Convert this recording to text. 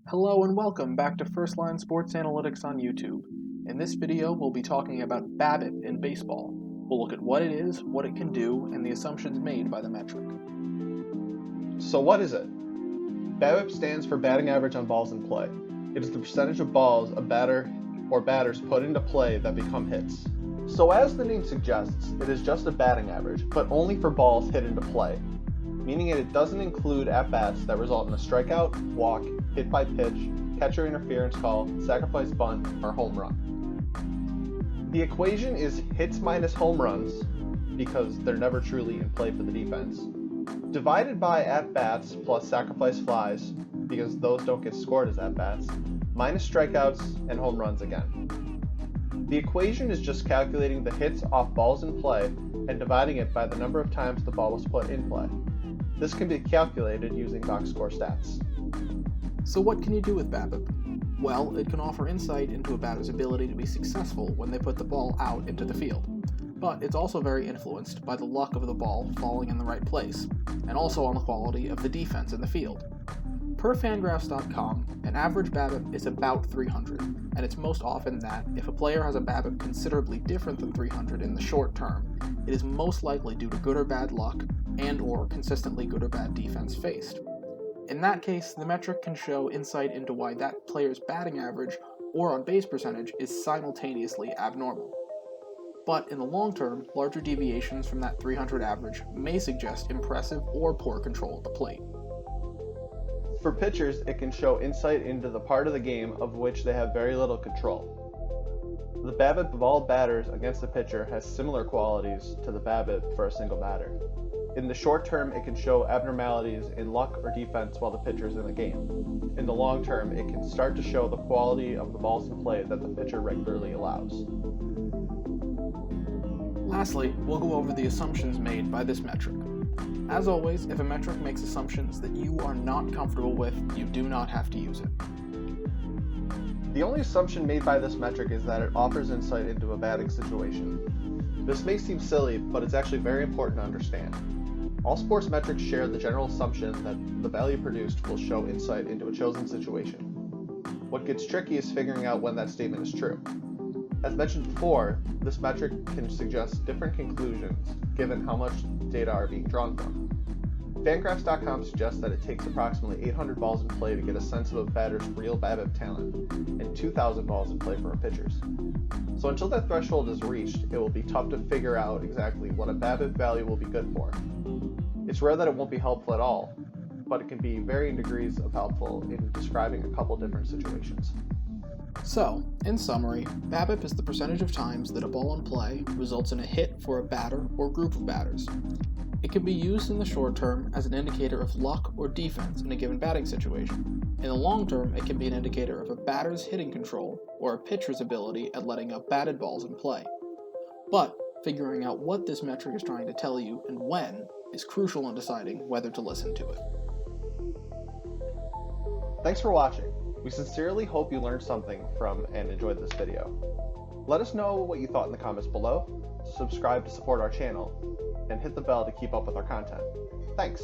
Hello and welcome back to First Line Sports Analytics on YouTube. In this video, we'll be talking about BAbip in baseball. We'll look at what it is, what it can do, and the assumptions made by the metric. So what is it? BAbip stands for batting average on balls in play. It is the percentage of balls a batter or batters put into play that become hits. So as the name suggests, it is just a batting average, but only for balls hit into play, meaning it doesn't include at-bats that result in a strikeout, walk, hit by pitch, catcher interference call, sacrifice bunt, or home run. The equation is hits minus home runs, because they're never truly in play for the defense, divided by at-bats plus sacrifice flies, because those don't get scored as at-bats, minus strikeouts and home runs again. The equation is just calculating the hits off balls in play and dividing it by the number of times the ball was put in play. This can be calculated using box score stats. So what can you do with BAbip? Well, it can offer insight into a batter's ability to be successful when they put the ball out into the field. But it's also very influenced by the luck of the ball falling in the right place, and also on the quality of the defense in the field. Per Fangraphs.com, an average BAbip is about 300, and it's most often that if a player has a BAbip considerably different than 300 in the short term, it is most likely due to good or bad luck and/or consistently good or bad defense faced. In that case, the metric can show insight into why that player's batting average or on-base percentage is simultaneously abnormal. But in the long term, larger deviations from that 300 average may suggest impressive or poor control at the plate. For pitchers, it can show insight into the part of the game of which they have very little control. The BAbip of all batters against the pitcher has similar qualities to the BAbip for a single batter. In the short term, it can show abnormalities in luck or defense while the pitcher is in the game. In the long term, it can start to show the quality of the balls in play that the pitcher regularly allows. Lastly, we'll go over the assumptions made by this metric. As always, if a metric makes assumptions that you are not comfortable with, you do not have to use it. The only assumption made by this metric is that it offers insight into a batting situation. This may seem silly, but it's actually very important to understand. All sports metrics share the general assumption that the value produced will show insight into a chosen situation. What gets tricky is figuring out when that statement is true. As mentioned before, this metric can suggest different conclusions given how much data are being drawn from. Fangraphs.com suggests that it takes approximately 800 balls in play to get a sense of a batter's real BAbip talent, and 2,000 balls in play from a pitcher's. So until that threshold is reached, it will be tough to figure out exactly what a BAbip value will be good for. It's rare that it won't be helpful at all, but it can be varying degrees of helpful in describing a couple different situations. So, in summary, BAbip is the percentage of times that a ball in play results in a hit for a batter or group of batters. It can be used in the short term as an indicator of luck or defense in a given batting situation. In the long term, it can be an indicator of a batter's hitting control or a pitcher's ability at letting up batted balls in play. But figuring out what this metric is trying to tell you and when is crucial in deciding whether to listen to it. Thanks for watching. We sincerely hope you learned something from and enjoyed this video. Let us know what you thought in the comments below, subscribe to support our channel, and hit the bell to keep up with our content. Thanks!